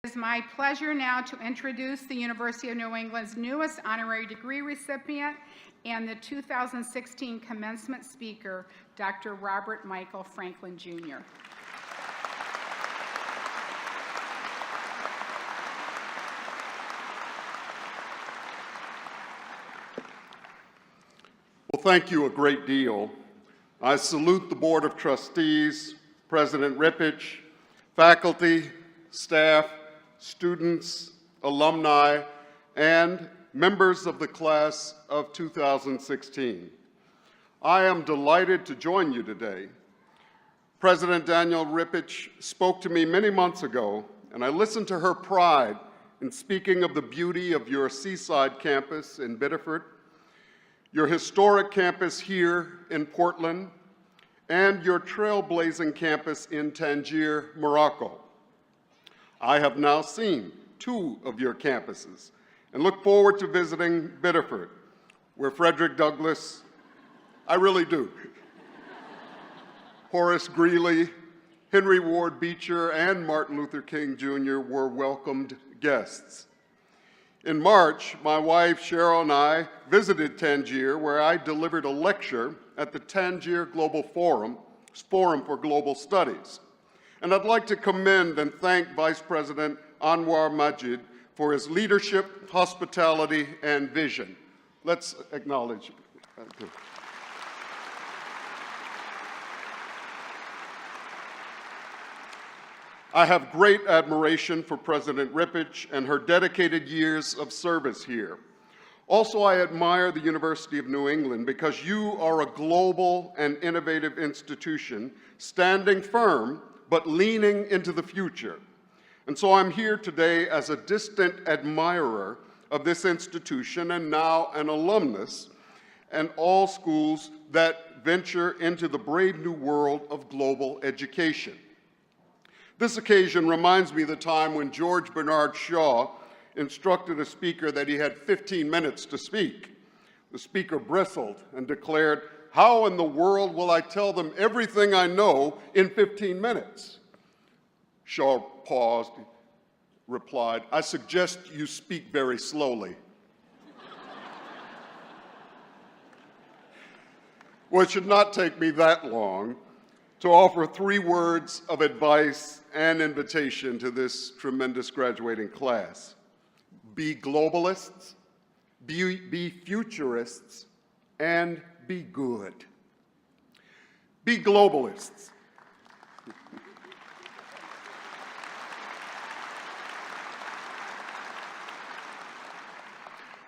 It is my pleasure now to introduce the University of New England's newest honorary degree recipient and the 2016 commencement speaker, Dr. Robert Michael Franklin, Jr. Well, thank you a great deal. I salute the Board of Trustees, President Rippich, faculty, staff, students, alumni, and members of the class of 2016. I am delighted to join you today. President Daniel Rippich spoke to me many months ago, and I listened to her pride in speaking of the beauty of your seaside campus in Biddeford, your historic campus here in Portland, and your trailblazing campus in Tangier, Morocco. I have now seen 2 of your campuses and look forward to visiting Biddeford, where Frederick Douglass, I really do, Horace Greeley, Henry Ward Beecher, and Martin Luther King Jr. were welcomed guests. In March, my wife Cheryl and I visited Tangier, where I delivered a lecture at the Tangier Global Forum for Global Studies. And I'd like to commend and thank Vice President Anwar Majid for his leadership, hospitality, and vision. Let's acknowledge. I have great admiration for President Rippich and her dedicated years of service here. Also, I admire the University of New England because you are a global and innovative institution standing firm but leaning into the future. And so I'm here today as a distant admirer of this institution and now an alumnus and all schools that venture into the brave new world of global education. This occasion reminds me of the time when George Bernard Shaw instructed a speaker that he had 15 minutes to speak. The speaker bristled and declared, "How in the world will I tell them everything I know in 15 minutes? Shaw paused, replied, "I suggest you speak very slowly." Well, it should not take me that long to offer 3 words of advice and invitation to this tremendous graduating class. Be globalists, be futurists, and be good. Be globalists.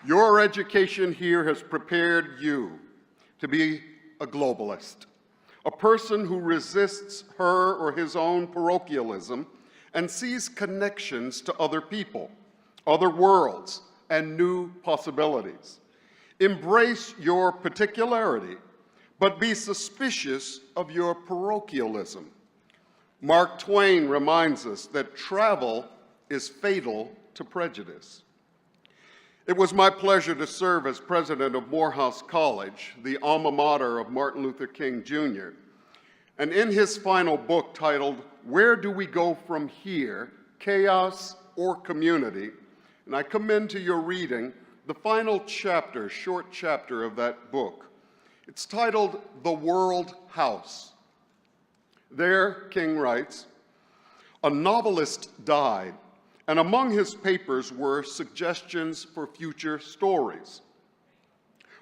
Your education here has prepared you to be a globalist, a person who resists her or his own parochialism and sees connections to other people, other worlds, and new possibilities. Embrace your particularity, but be suspicious of your parochialism. Mark Twain reminds us that travel is fatal to prejudice. It was my pleasure to serve as president of Morehouse College, the alma mater of Martin Luther King Jr. And in his final book titled, "Where Do We Go From Here? Chaos or Community?" and I commend to your reading the final chapter, short chapter of that book. It's titled, "The World House." There, King writes, "A novelist died, and among his papers were suggestions for future stories.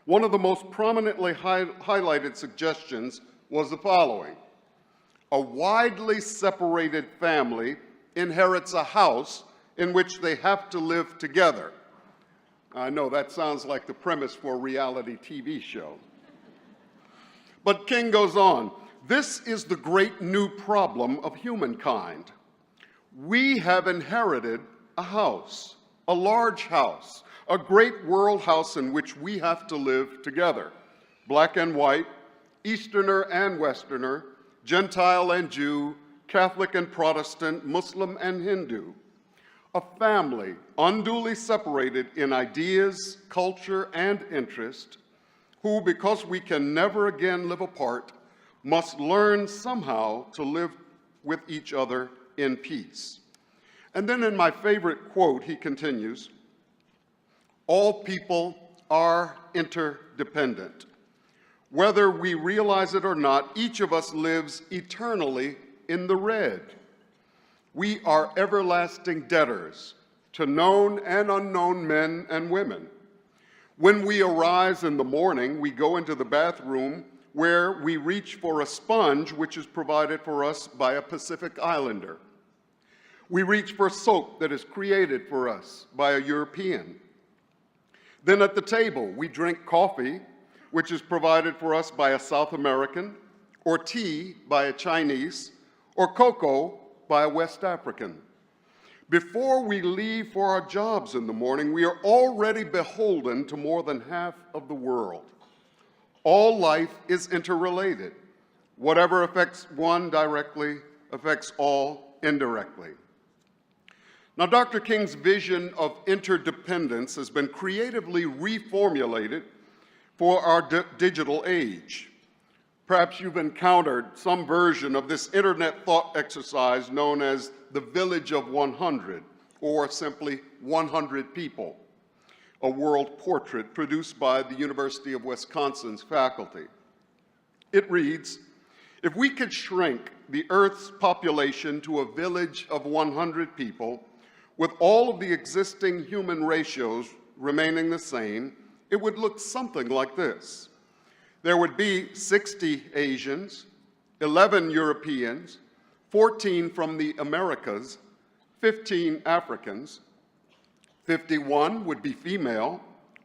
One of the most prominently highlighted suggestions was the following: a widely separated family inherits a house in which they have to live together." I know that sounds like the premise for a reality TV show. But King goes on, "This is the great new problem of humankind. We have inherited a house, a large house, a great world house in which we have to live together, black and white, Easterner and Westerner, Gentile and Jew, Catholic and Protestant, Muslim and Hindu. A family unduly separated in ideas, culture, and interest, who, because we can never again live apart, must learn somehow to live with each other in peace. And then in my favorite quote, he continues, "All people are interdependent. Whether we realize it or not, each of us lives eternally in the red. We are everlasting debtors to known and unknown men and women. When we arise in the morning, we go into the bathroom where we reach for a sponge which is provided for us by a Pacific Islander. We reach for soap that is created for us by a European. Then at the table, we drink coffee, which is provided for us by a South American, or tea by a Chinese, or cocoa by a West African. Before we leave for our jobs in the morning, we are already beholden to more than half of the world. All life is interrelated. Whatever affects one directly affects all indirectly." Now, Dr. King's vision of interdependence has been creatively reformulated for our digital age. Perhaps you've encountered some version of this internet thought exercise known as the Village of 100, or simply 100 People, a world portrait produced by the University of Wisconsin's faculty. It reads, "If we could shrink the Earth's population to a village of 100 people, with all of the existing human ratios remaining the same, it would look something like this. There would be 60 Asians, 11 Europeans, 14 from the Americas, 15 Africans, 51 would be female,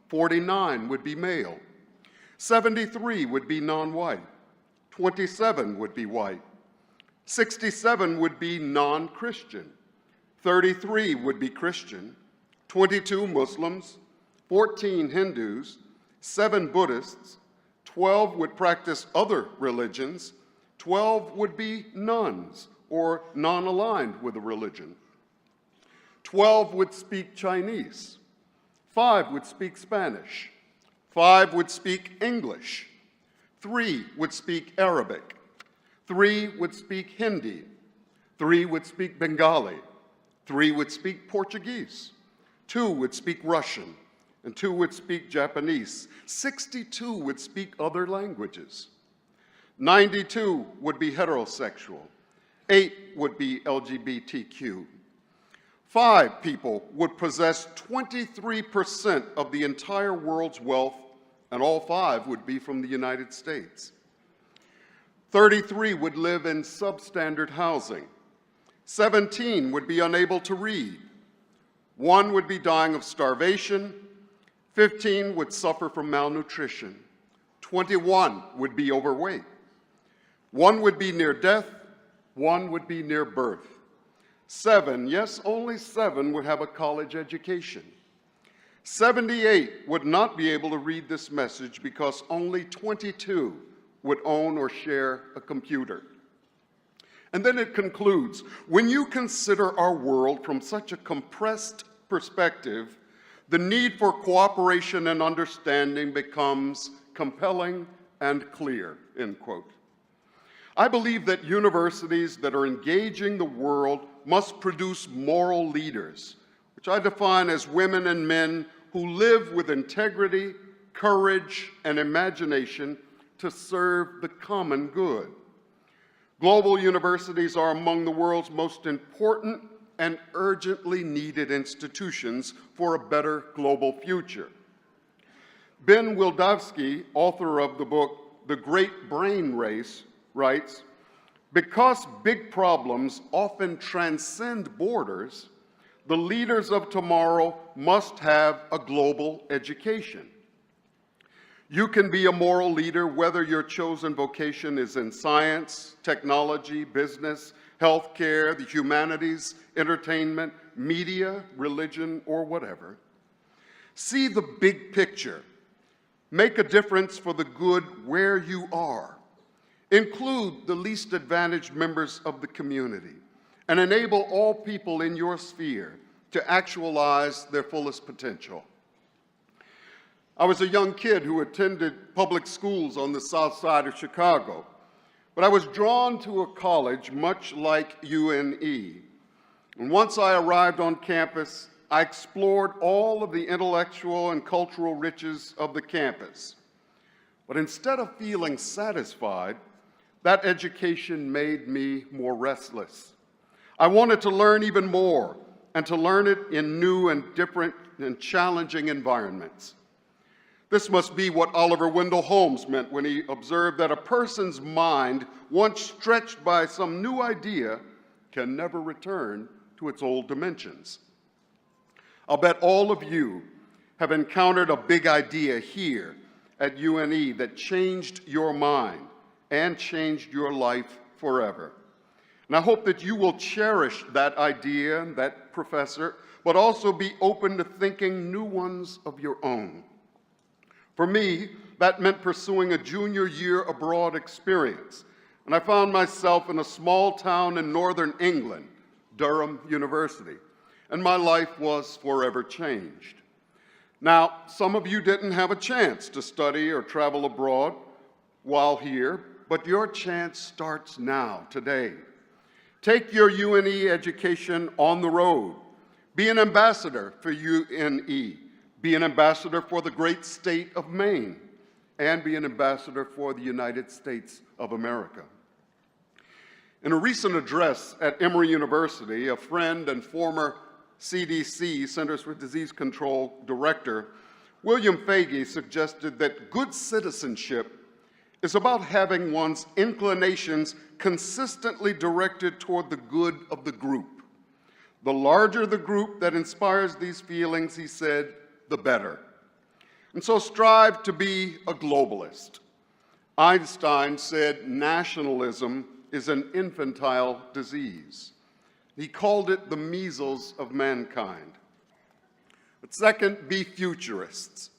49 would be male, 73 would be non-white, 27 would be white, 67 would be non-Christian, 33 would be Christian, 22 Muslims, 14 Hindus, 7 Buddhists, 12 would practice other religions, 12 would be nuns or non-aligned with a religion. 12 would speak Chinese, 5 would speak Spanish, 5 would speak English, 3 would speak Arabic, 3 would speak Hindi, 3 would speak Bengali, 3 would speak Portuguese, 2 would speak Russian, and 2 would speak Japanese. 62 would speak other languages. 92 would be heterosexual. 8 would be LGBTQ. 5 people would possess 23% of the entire world's wealth, and all 5 would be from the United States. 33 would live in substandard housing. 17 would be unable to read. 1 would be dying of starvation. 15 would suffer from malnutrition. 21 would be overweight. 1 would be near death. 1 would be near birth. 7, yes, only 7 would have a college education. 78 would not be able to read this message because only 22 would own or share a computer. And then it concludes, when you consider our world from such a compressed perspective, the need for cooperation and understanding becomes compelling and clear, end quote. I believe that universities that are engaging the world must produce moral leaders, which I define as women and men who live with integrity, courage, and imagination to serve the common good. Global universities are among the world's most important and urgently needed institutions for a better global future. Ben Wildavsky, author of the book The Great Brain Race, writes, "Because big problems often transcend borders, the leaders of tomorrow must have a global education. You can be a moral leader whether your chosen vocation is in science, technology, business, healthcare, the humanities, entertainment, media, religion, or whatever. See the big picture. Make a difference for the good where you are. Include the least advantaged members of the community and enable all people in your sphere to actualize their fullest potential." I was a young kid who attended public schools on the south side of Chicago, but I was drawn to a college much like UNE. And once I arrived on campus, I explored all of the intellectual and cultural riches of the campus. But instead of feeling satisfied, that education made me more restless. I wanted to learn even more, and to learn it in new and different and challenging environments. This must be what Oliver Wendell Holmes meant when he observed that a person's mind, once stretched by some new idea, can never return to its old dimensions. I'll bet all of you have encountered a big idea here at UNE that changed your mind and changed your life forever. And I hope that you will cherish that idea, that professor, but also be open to thinking new ones of your own. For me, that meant pursuing a junior year abroad experience, and I found myself in a small town in northern England, Durham University, and my life was forever changed. Now, some of you didn't have a chance to study or travel abroad while here, but your chance starts now, today. Take your UNE education on the road. Be an ambassador for UNE. Be an ambassador for the great state of Maine, and be an ambassador for the United States of America. In a recent address at Emory University, a friend and former CDC, Centers for Disease Control Director, William Fagey, suggested that good citizenship is about having one's inclinations consistently directed toward the good of the group. The larger the group that inspires these feelings, he said, the better. And so strive to be a globalist. Einstein said nationalism is an infantile disease. He called it the measles of mankind. But second, be futurists.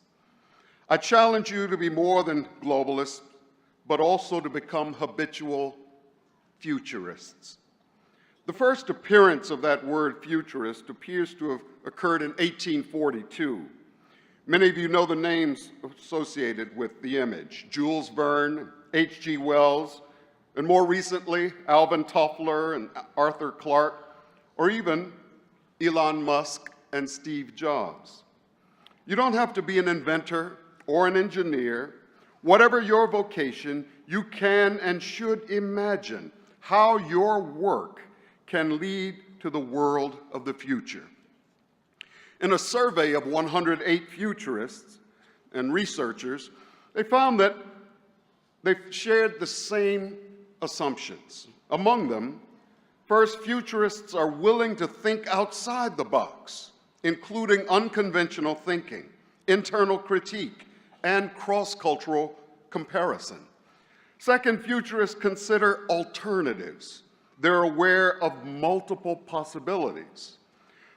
I challenge you to be more than globalists, but also to become habitual futurists. The first appearance of that word futurist appears to have occurred in 1842. Many of you know the names associated with the image: Jules Verne, H.G. Wells, and more recently, Alvin Toffler and Arthur Clarke, or even Elon Musk and Steve Jobs. You don't have to be an inventor or an engineer. Whatever your vocation, you can and should imagine how your work can lead to the world of the future. In a survey of 108 futurists and researchers, they found that they shared the same assumptions. Among them, first, futurists are willing to think outside the box, including unconventional thinking, internal critique, and cross-cultural comparison. Second, futurists consider alternatives. They're aware of multiple possibilities.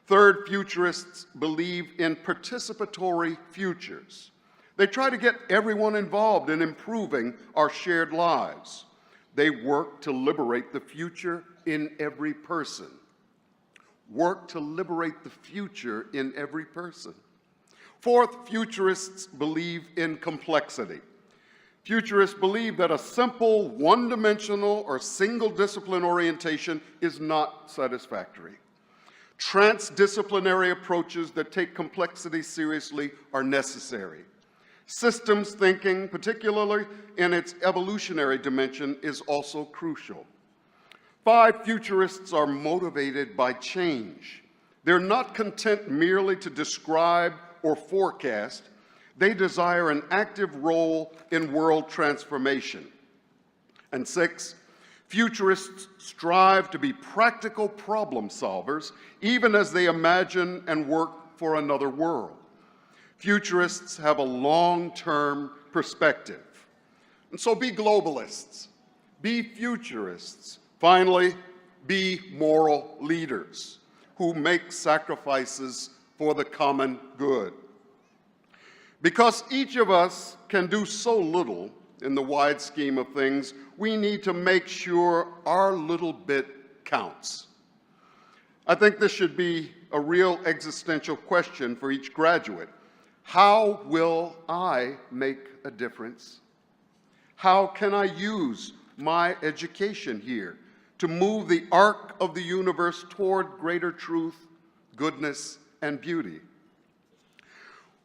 Third, futurists believe in participatory futures. They try to get everyone involved in improving our shared lives. They work to liberate the future in every person. Work to liberate the future in every person. Fourth, futurists believe in complexity. Futurists believe that a simple, one-dimensional or single-discipline orientation is not satisfactory. Transdisciplinary approaches that take complexity seriously are necessary. Systems thinking, particularly in its evolutionary dimension, is also crucial. 5, futurists are motivated by change. They're not content merely to describe or forecast. They desire an active role in world transformation. And 6, futurists strive to be practical problem solvers, even as they imagine and work for another world. Futurists have a long-term perspective. And so be globalists, be futurists. Finally, be moral leaders who make sacrifices for the common good. Because each of us can do so little in the wide scheme of things, we need to make sure our little bit counts. I think this should be a real existential question for each graduate. How will I make a difference? How can I use my education here to to move the arc of the universe toward greater truth, goodness, and beauty.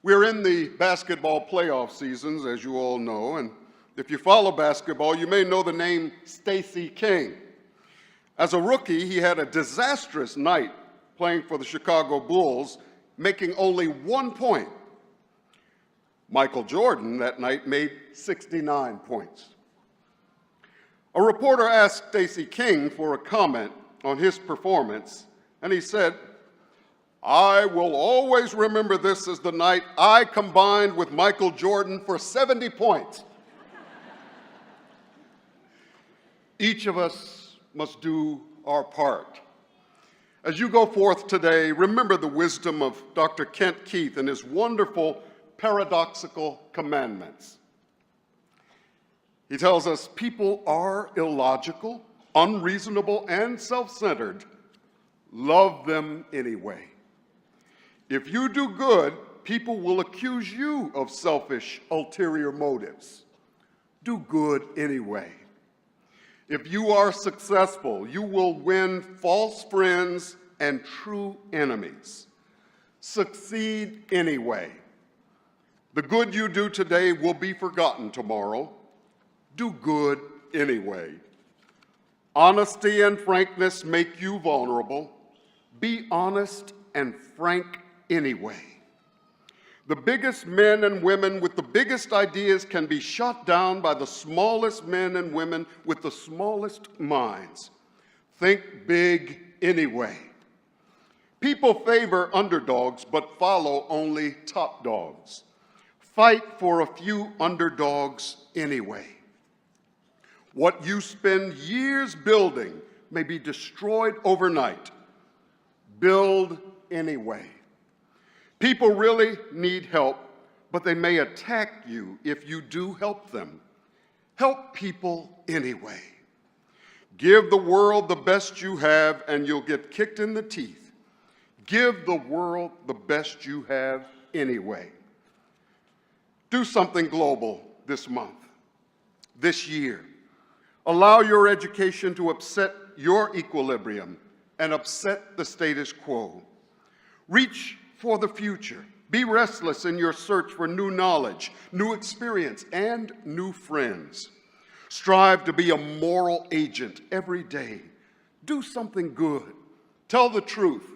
We're in the basketball playoff seasons, as you all know, and if you follow basketball, you may know the name Stacey King. As a rookie, he had a disastrous night playing for the Chicago Bulls, making only 1 point. Michael Jordan that night made 69 points. A reporter asked Stacey King for a comment on his performance, and he said, "I will always remember this as the night I combined with Michael Jordan for 70 points. Each of us must do our part. As you go forth today, remember the wisdom of Dr. Kent Keith and his wonderful paradoxical commandments. He tells us people are illogical, unreasonable, and self-centered. Love them anyway. If you do good, people will accuse you of selfish, ulterior motives. Do good anyway. If you are successful, you will win false friends and true enemies. Succeed anyway. The good you do today will be forgotten tomorrow. Do good anyway. Honesty and frankness make you vulnerable. Be honest and frank anyway. The biggest men and women with the biggest ideas can be shot down by the smallest men and women with the smallest minds. Think big anyway. People favor underdogs but follow only top dogs. Fight for a few underdogs anyway. What you spend years building may be destroyed overnight. Build anyway. People really need help, but they may attack you if you do help them. Help people anyway. Give the world the best you have, and you'll get kicked in the teeth. Give the world the best you have anyway. Do something global this month, this year. Allow your education to upset your equilibrium and upset the status quo. Reach for the future. Be restless in your search for new knowledge, new experience, and new friends. Strive to be a moral agent every day. Do something good. Tell the truth.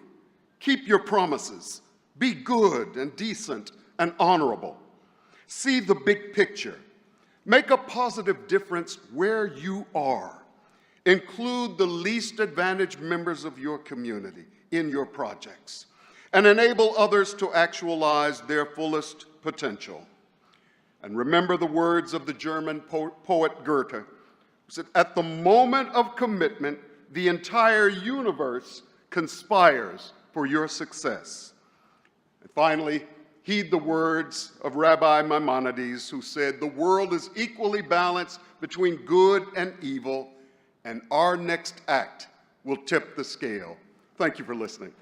Keep your promises. Be good and decent and honorable. See the big picture. Make a positive difference where you are. Include the least advantaged members of your community in your projects, and enable others to actualize their fullest potential. And remember the words of the German poet Goethe, who said, "At the moment of commitment, the entire universe conspires for your success." And finally, heed the words of Rabbi Maimonides, who said, "The world is equally balanced between good and evil, and our next act will tip the scale." Thank you for listening.